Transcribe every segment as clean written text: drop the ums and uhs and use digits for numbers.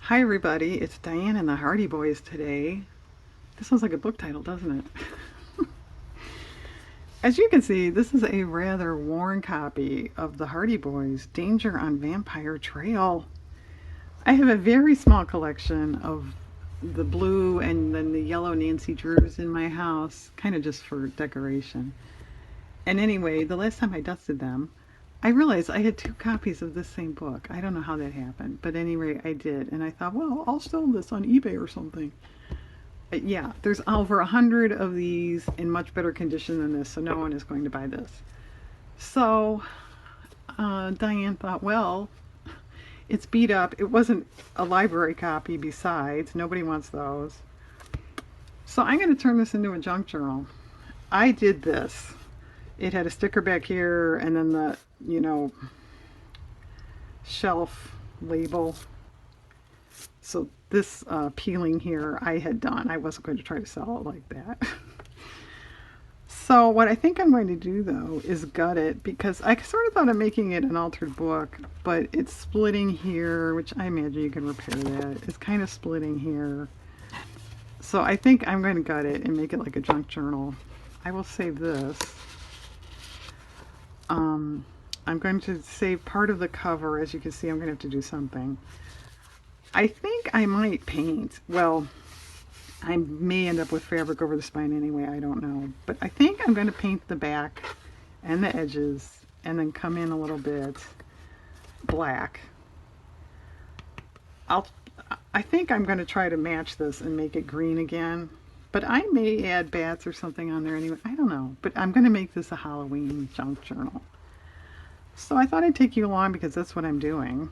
Hi everybody, it's Diane and the Hardy Boys today. This sounds like a book title, doesn't it? As you can see, this is a rather worn copy of the Hardy Boys' Danger on Vampire Trail. I have a very small collection of the blue and then the yellow Nancy Drews in my house, kind of just for decoration. And anyway, the last time I dusted them, I realized I had two copies of this same book. I don't know how that happened, but anyway, I did. And I thought, well, I'll sell this on eBay or something. Yeah, there's over 100 of these in much better condition than this, so no one is going to buy this. So Diane thought, well, it's beat up. It wasn't a library copy besides. Nobody wants those. So I'm going to turn this into a junk journal. I did this. It had a sticker back here and then the, shelf label. So this peeling here I had done. I wasn't going to try to sell it like that. So what I think I'm going to do though is gut it, because I sort of thought of making it an altered book, but it's splitting here, which I imagine you can repair that. It's kind of splitting here. So I think I'm going to gut it and make it like a junk journal. I will save this. I'm going to save part of the cover. As you can see, I'm going to have to do something. I think I might paint. Well, I may end up with fabric over the spine anyway, I don't know. But I think I'm going to paint the back and the edges and then come in a little bit black. I think I'm going to try to match this and make it green again. But I may add bats or something on there anyway. I don't know. But I'm going to make this a Halloween junk journal. So I thought I'd take you along because that's what I'm doing.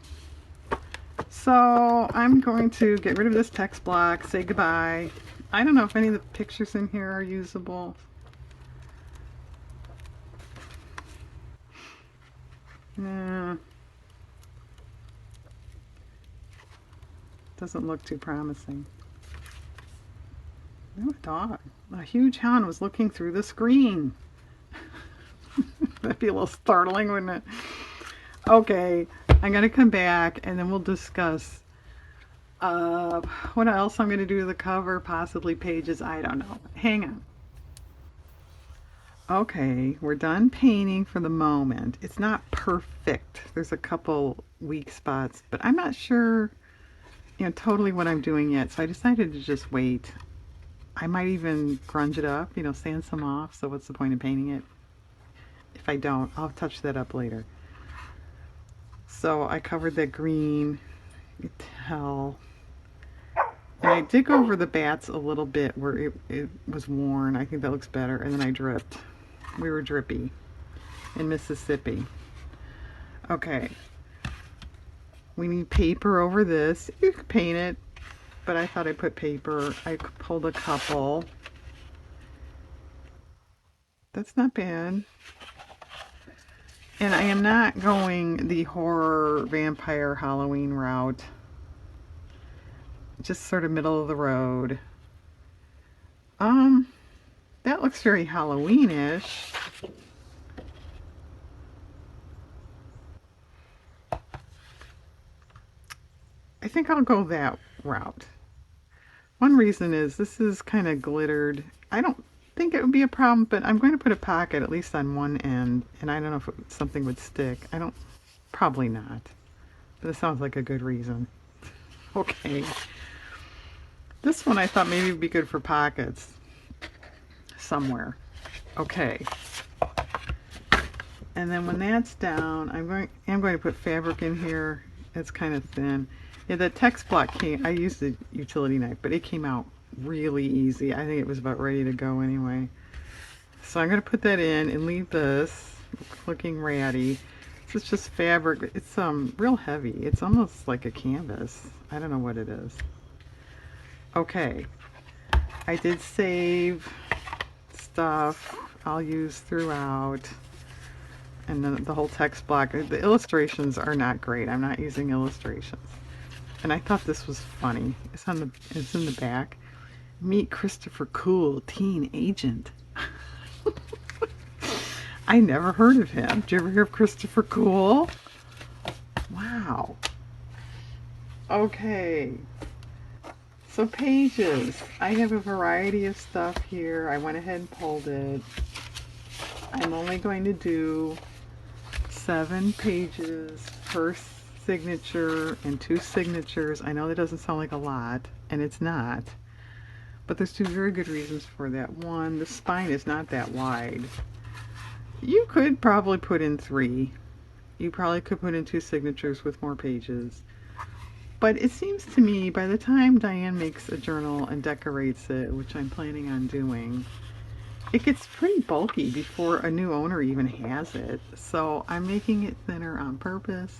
So I'm going to get rid of this text block, say goodbye. I don't know if any of the pictures in here are usable. Doesn't look too promising. Oh, a dog. A huge hound was looking through the screen. That'd be a little startling, wouldn't it? Okay, I'm going to come back and then we'll discuss what else I'm going to do to the cover, possibly pages, I don't know. Hang on. Okay, we're done painting for the moment. It's not perfect. There's a couple weak spots, but I'm not sure, totally what I'm doing yet. So I decided to just wait. I might even grunge it up, sand some off. So what's the point of painting it? If I don't, I'll touch that up later. So I covered that green. You can tell. And I did go over the bats a little bit where it was worn. I think that looks better. And then I dripped. We were drippy in Mississippi. Okay. We need paper over this. You could paint it, but I thought I'd put paper. I pulled a couple. That's not bad. And I am not going the horror vampire Halloween route. Just sort of middle of the road. That looks very Halloween-ish. I think I'll go that route. One reason is this is kind of glittered. I don't think it would be a problem, but I'm going to put a pocket at least on one end, and I don't know if something would stick. Probably not. But it sounds like a good reason. Okay. This one I thought maybe would be good for pockets somewhere. Okay. And then when that's down, I'm going to put fabric in here. It's kind of thin. Yeah, that text block I used the utility knife, but it came out really easy. I think it was about ready to go anyway. So I'm going to put that in and leave this looking ratty. This is just fabric. It's real heavy. It's almost like a canvas. I don't know what it is. Okay. I did save stuff I'll use throughout. And then the whole text block. The illustrations are not great. I'm not using illustrations. And I thought this was funny. It's in the back. Meet Christopher Cool, teen agent. I never heard of him. Did you ever hear of Christopher Cool? Wow. Okay, so pages. I have a variety of stuff here. I went ahead and pulled it. I'm only going to do 7 pages per signature and 2 signatures. I know that doesn't sound like a lot, and it's not. But there's 2 very good reasons for that. One, the spine is not that wide. You could probably put in 3. You probably could put in 2 signatures with more pages. But it seems to me by the time Diane makes a journal and decorates it, which I'm planning on doing, it gets pretty bulky before a new owner even has it. So I'm making it thinner on purpose.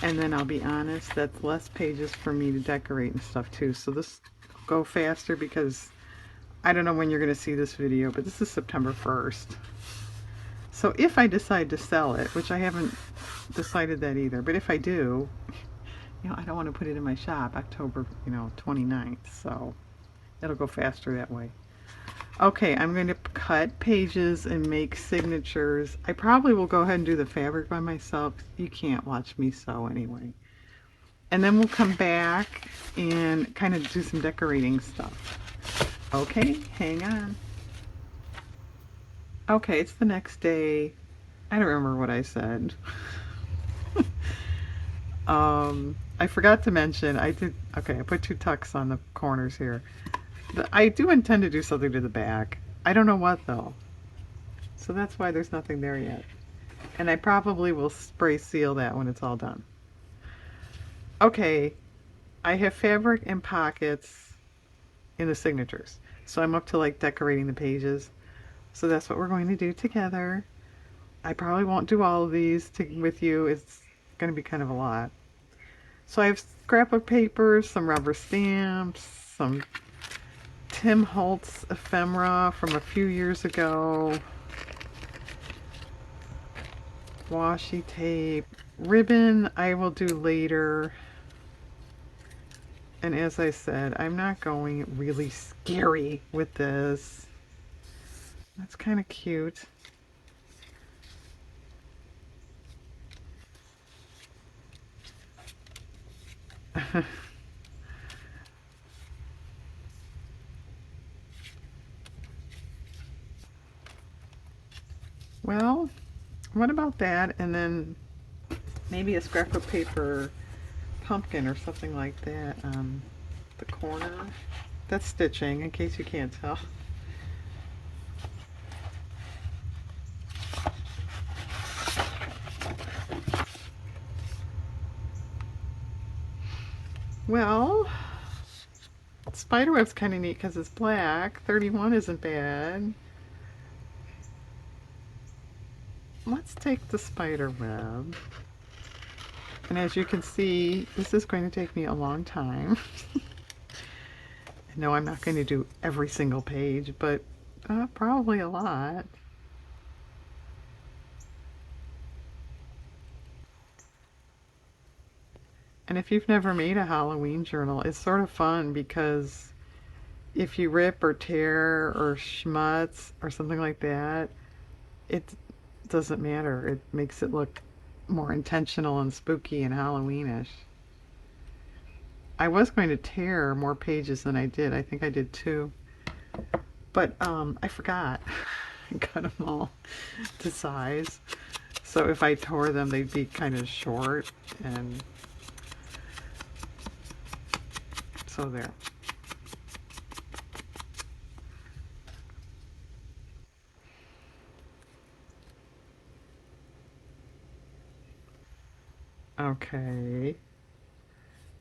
And then I'll be honest, that's less pages for me to decorate and stuff too. So this will go faster because I don't know when you're going to see this video, but this is September 1st. So if I decide to sell it, which I haven't decided that either, but if I do, I don't want to put it in my shop October, 29th, so it'll go faster that way. Okay, I'm going to cut pages and make signatures. I probably will go ahead and do the fabric by myself. You can't watch me sew anyway. And then we'll come back and kind of do some decorating stuff. Okay, hang on. Okay, it's the next day. I don't remember what I said. I forgot to mention, I put 2 tucks on the corners here. I do intend to do something to the back. I don't know what though. So that's why there's nothing there yet. And I probably will spray seal that when it's all done. Okay, I have fabric and pockets in the signatures. So I'm up to like decorating the pages. So that's what we're going to do together. I probably won't do all of these with you. It's going to be kind of a lot. So I have scrapbook papers, some rubber stamps, some Tim Holtz ephemera from a few years ago, washi tape, ribbon I will do later. And as I said, I'm not going really scary with this. That's kind of cute. Well, what about that? And then maybe a scrapbook paper pumpkin or something like that on the corner. That's stitching, in case you can't tell. Well, spiderweb's kind of neat because it's black. 31 isn't bad. Let's take the spider web. And as you can see, this is going to take me a long time. No, I'm not going to do every single page, but probably a lot. And if you've never made a Halloween journal, it's sort of fun because if you rip or tear or schmutz or something like that, it doesn't matter. It makes it look more intentional and spooky and Halloweenish. I was going to tear more pages than I did. I think I did 2. But I forgot. I cut them all to size. So if I tore them, they'd be kind of short. And so there. Okay.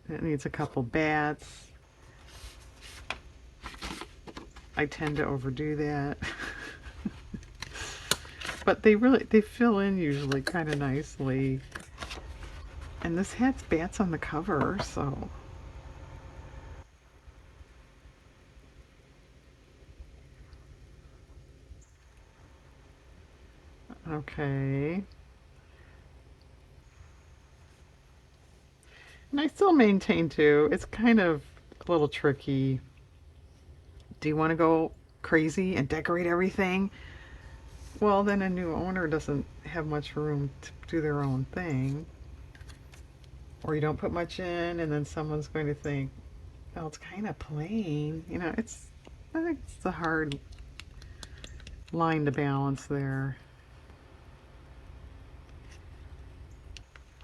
It needs a couple bats. I tend to overdo that. But they fill in usually kind of nicely. And this has bats on the cover, so. Okay. And I still maintain too, it's kind of a little tricky. Do you want to go crazy and decorate everything? Well, then a new owner doesn't have much room to do their own thing. Or you don't put much in and then someone's going to think, oh, it's kind of plain. You know, I think it's a hard line to balance there.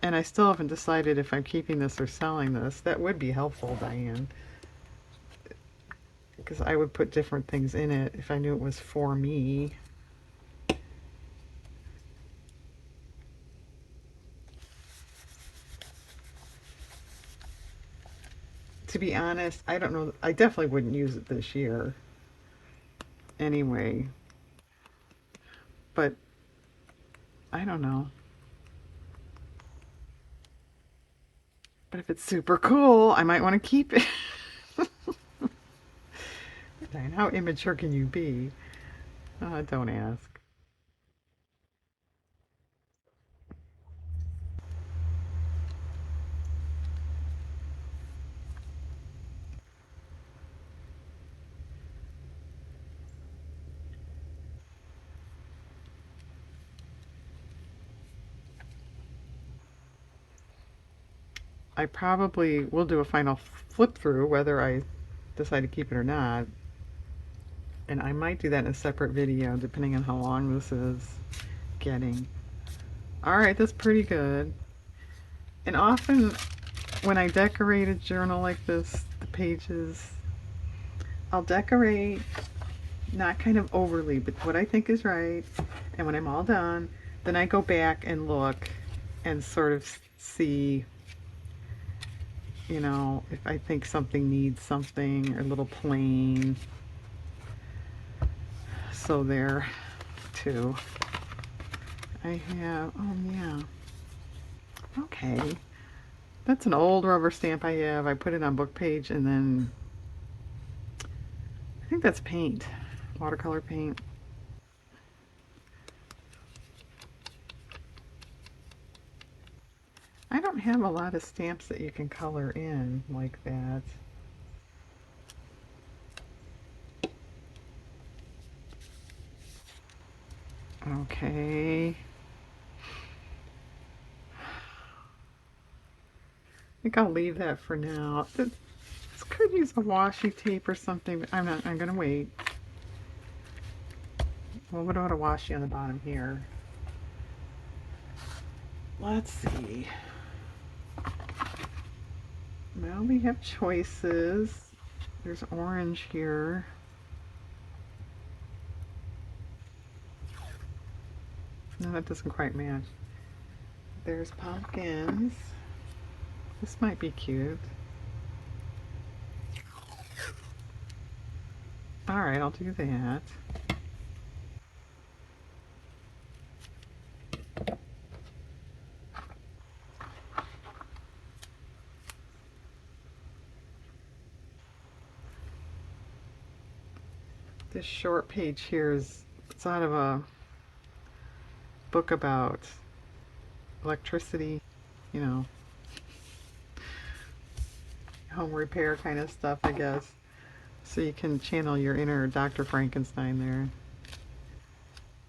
And I still haven't decided if I'm keeping this or selling this. That would be helpful, Diane. Because I would put different things in it if I knew it was for me. To be honest, I don't know. I definitely wouldn't use it this year anyway. But I don't know. But if it's super cool, I might want to keep it. Diane, how immature can you be? Don't ask. I probably will do a final flip through whether I decide to keep it or not. And I might do that in a separate video depending on how long this is getting. Alright, that's pretty good. And often when I decorate a journal like this, the pages, I'll decorate not kind of overly, but what I think is right. And when I'm all done, then I go back and look and sort of see, you know, if I think something needs something or a little plain. So there, too. I have, oh yeah. Okay. That's an old rubber stamp I have. I put it on book page and then I think that's paint, watercolor paint. I don't have a lot of stamps that you can color in like that. Okay. I think I'll leave that for now. This could use a washi tape or something, but I'm gonna wait. Well, what about a washi on the bottom here? Let's see. Well, we have choices. There's orange here. No, that doesn't quite match. There's pumpkins. This might be cute. Alright, I'll do that. This short page here it's out of a book about electricity, you know, home repair kind of stuff, I guess. So you can channel your inner Dr. Frankenstein there.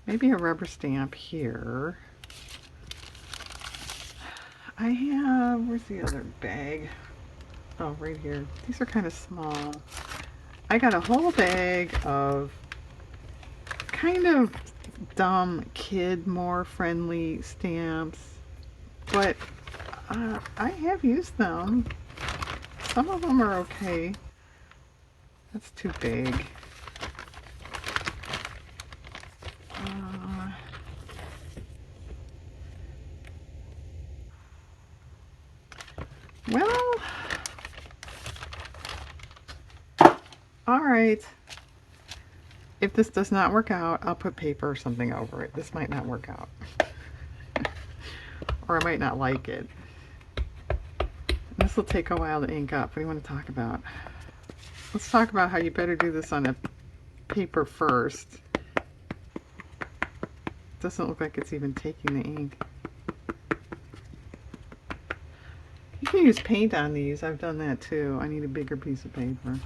Maybe a rubber stamp here. I have, where's the other bag? Oh, right here. These are kind of small. I got a whole bag of kind of dumb kid more friendly stamps, but I have used them. Some of them are okay. That's too big. Well, all right. If this does not work out, I'll put paper or something over it. This might not work out. Or I might not like it. This will take a while to ink up. What do you want to talk about? Let's talk about how you better do this on a paper first. Doesn't look like it's even taking the ink. You can use paint on these. I've done that too. I need a bigger piece of paper.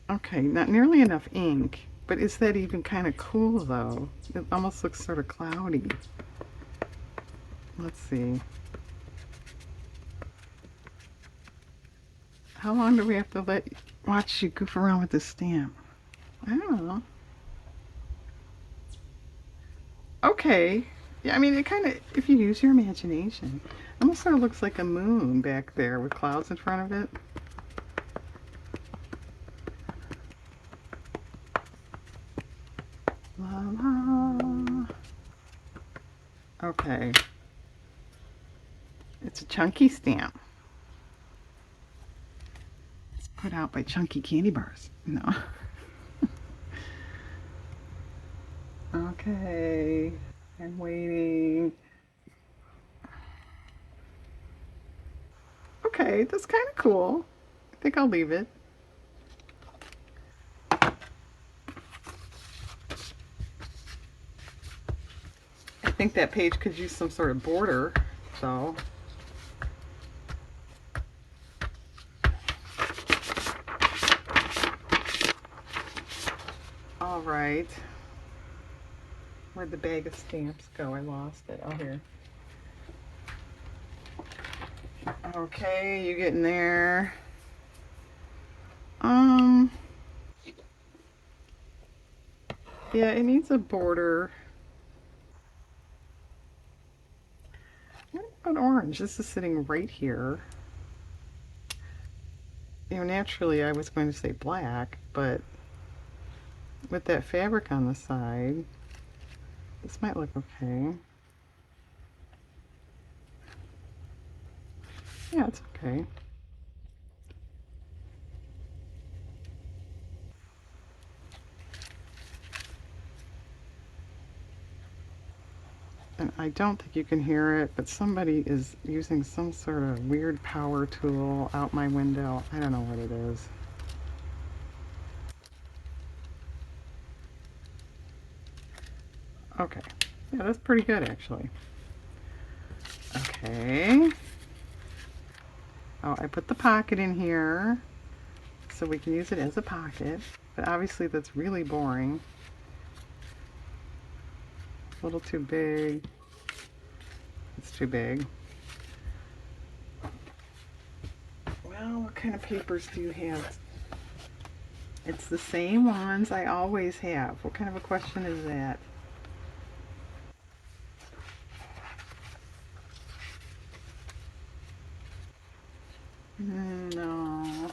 Okay, not nearly enough ink, but is that even kind of cool though? It almost looks sort of cloudy. Let's see. How long do we have to watch you goof around with this stamp? I don't know. Okay. Yeah, I mean, it kind of, if you use your imagination, it almost sort of looks like a moon back there with clouds in front of it. La la. Okay. It's a chunky stamp. It's put out by Chunky Candy Bars. No. Okay. I'm waiting. Okay, that's kind of cool. I think I'll leave it. I think that page could use some sort of border, so. All right. Where'd the bag of stamps go? I lost it. Oh, here. Okay, you getting there. Yeah, it needs a border. What about orange? This is sitting right here. You know, naturally I was going to say black, but with that fabric on the side, this might look okay. Yeah, it's okay. And I don't think you can hear it, but somebody is using some sort of weird power tool out my window. I don't know what it is. Okay. Yeah, that's pretty good actually. Okay. Oh, I put the pocket in here so we can use it as a pocket, but obviously that's really boring. A little too big. It's too big. Well, what kind of papers do you have? It's the same ones I always have. What kind of a question is that? No.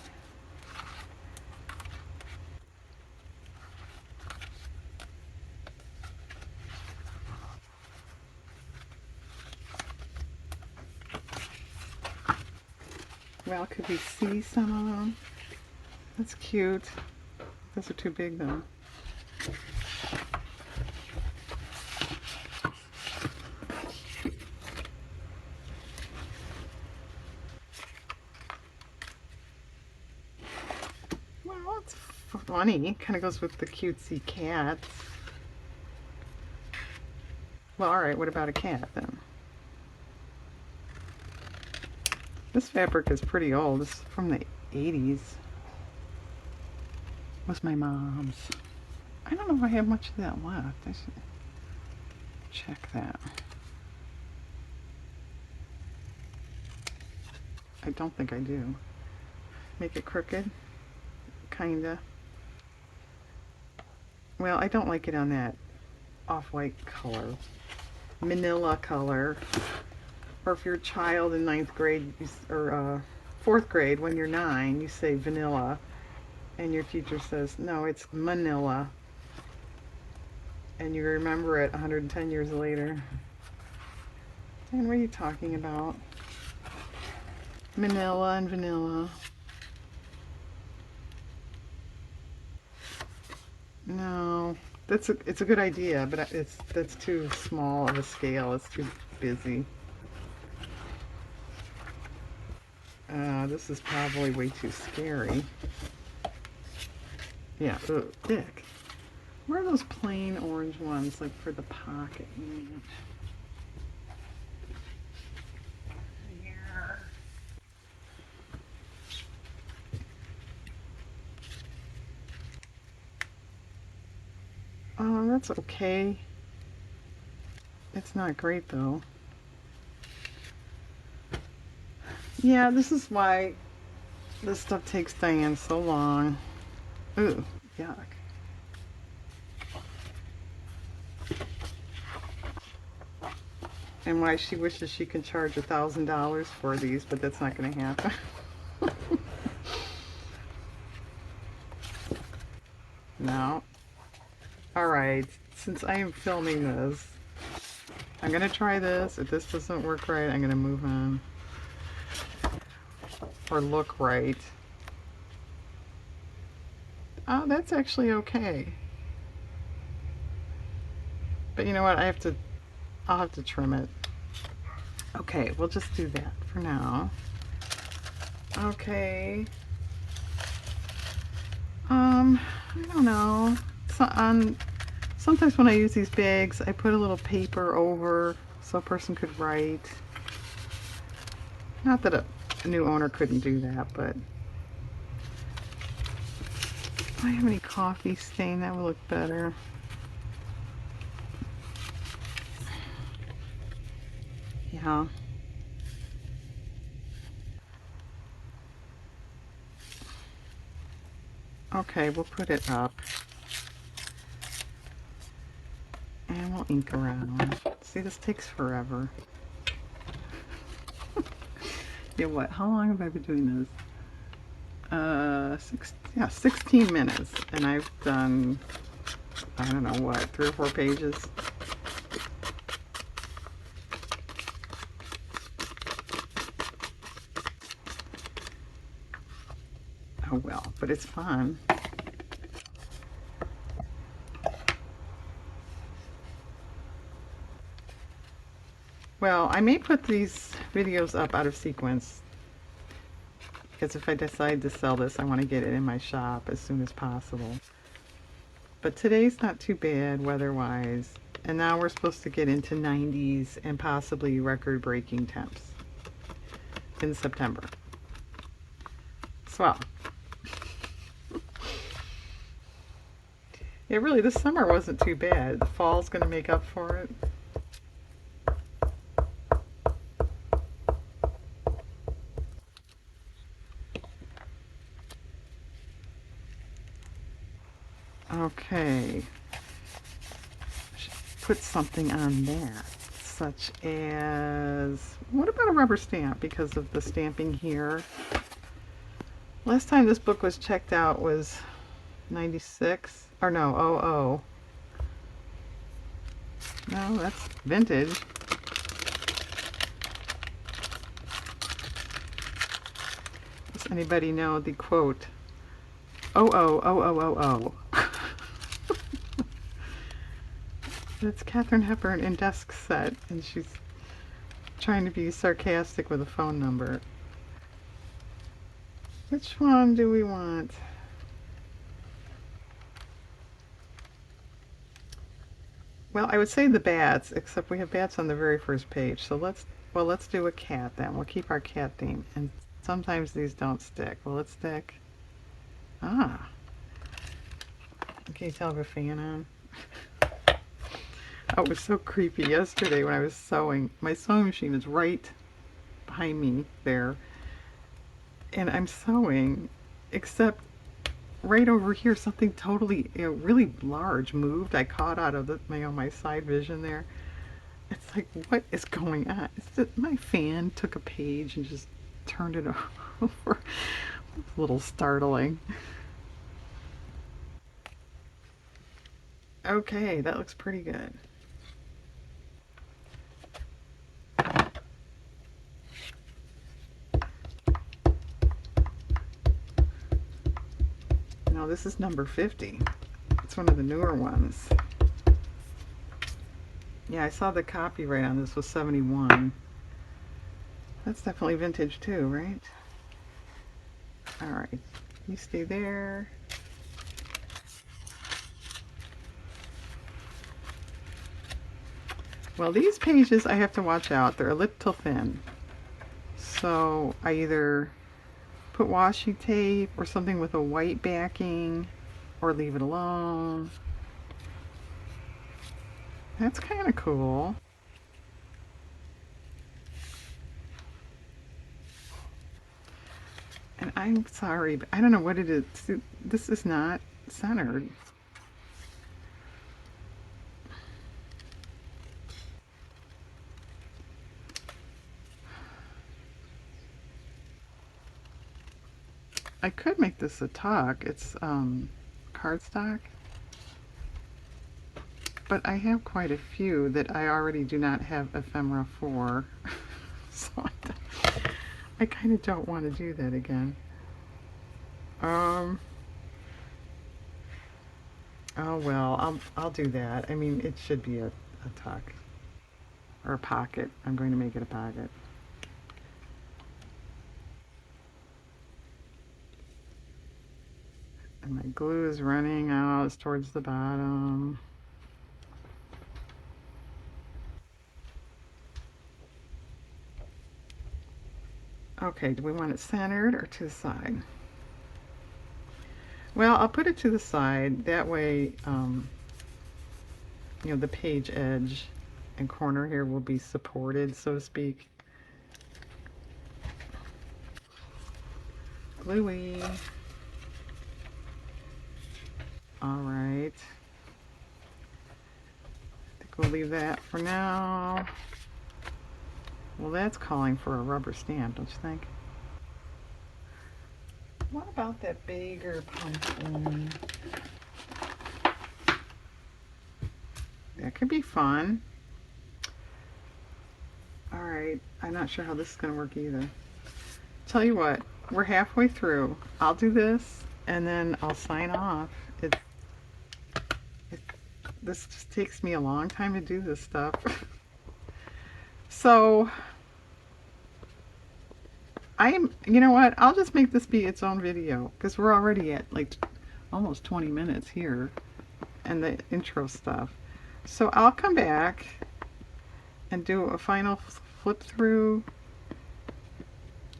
Well, could we see some of them? That's cute. Those are too big though. Well, it's funny. Kind of goes with the cutesy cats. Well, alright, what about a cat then? This fabric is pretty old. This is from the 80s. It was my mom's. I don't know if I have much of that left. I should check that. I don't think I do. Make it crooked? Kinda. Well, I don't like it on that off-white color. Manila color. Or if you're a child in 9th grade, or 4th grade, when you're 9, you say vanilla. And your teacher says, no, it's Manila. And you remember it 110 years later. And what are you talking about? Manila and vanilla. No, it's a good idea, but that's too small of a scale. It's too busy. This is probably way too scary. Yeah, ugh, dick. Where are those plain orange ones, like for the pocket? Here. Oh, that's okay. It's not great though. Yeah, this is why This stuff takes Diane so long. Ooh, yuck. And why she wishes she could charge $1,000 for these, but that's not going to happen. No. Alright, since I am filming this, I'm going to try this. If this doesn't work right, I'm going to move on. Or look right. Oh, that's actually okay. But you know what? I'll have to trim it. Okay, we'll just do that for now. Okay. I don't know. So sometimes when I use these bags, I put a little paper over so a person could write. Not that a new owner couldn't do that, but if I have any coffee stain, that would look better. Yeah. Okay, we'll put it up. And we'll ink around. See, this takes forever. Yeah, what? How long have I been doing this? 16 minutes. And I've done, I don't know what, 3 or 4 pages. Oh well, but it's fun. Well, I may put these videos up out of sequence because if I decide to sell this, I want to get it in my shop as soon as possible. But today's not too bad weather-wise, and now we're supposed to get into 90s and possibly record-breaking temps in September. Swell. Yeah, really, this summer wasn't too bad. The fall's going to make up for it. Okay, I should put something on that, such as, what about a rubber stamp because of the stamping here? Last time this book was checked out was 96, or no, 00. No, that's vintage. Does anybody know the quote? 000000. That's Katharine Hepburn in Desk Set, and she's trying to be sarcastic with a phone number. Which one do we want? Well, I would say the bats, except we have bats on the very first page. So let's do a cat then. We'll keep our cat theme. And sometimes these don't stick. Will it stick? Ah. Can you tell I have a fan on? Oh, it was so creepy yesterday when I was sewing. My sewing machine is right behind me there. And I'm sewing, except right over here, something totally, really large moved. I caught out of my side vision there. It's like, what is going on? It's just, my fan took a page and just turned it over. It's a little startling. Okay, that looks pretty good. Now this is number 50. It's one of the newer ones. Yeah, I saw the copyright on this was 71. That's definitely vintage too, right? Alright, you stay there. Well, these pages I have to watch out. They're a little thin. So I either put washi tape or something with a white backing or leave it alone. That's kind of cool. And I'm sorry, but I don't know what it is. This is not centered. I could make this a tuck. It's cardstock. But I have quite a few that I already do not have ephemera for. So I kind of don't want to do that again. Oh well, I'll do that. I mean, it should be a tuck or a pocket. I'm going to make it a pocket. And my glue is running out. It's towards the bottom. Okay, do we want it centered or to the side? Well, I'll put it to the side. That way, you know, the page edge and corner here will be supported, so to speak. Gluey. All right. I think we'll leave that for now. Well, that's calling for a rubber stamp, don't you think? What about that bigger pumpkin? That could be fun. All right, I'm not sure how this is going to work either. Tell you what, we're halfway through. I'll do this and then I'll sign off. This just takes me a long time to do this stuff. So you know what, I'll just make this be its own video because we're already at like almost 20 minutes here and the intro stuff. So I'll come back and do a final flip through.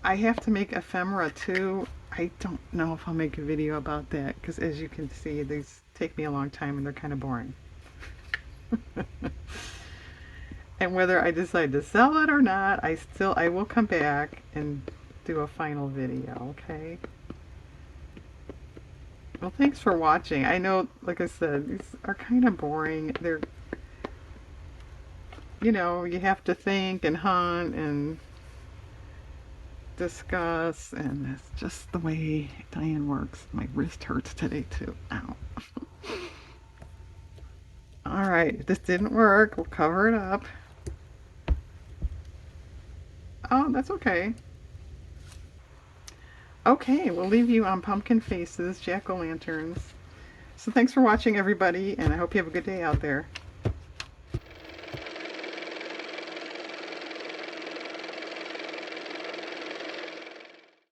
I have to make ephemera too. I don't know if I'll make a video about that because as you can see, these take me a long time and they're kind of boring. And whether I decide to sell it or not, I will come back and do a final video, okay? Well, thanks for watching. I know, like I said, these are kind of boring. They're, you know, you have to think and hunt and discuss, and that's just the way Diane works. My wrist hurts today too. Ow. All right, if this didn't work, we'll cover it up. Oh, that's okay. Okay, we'll leave you on pumpkin faces, jack-o'-lanterns. So thanks for watching, everybody, and I hope you have a good day out there.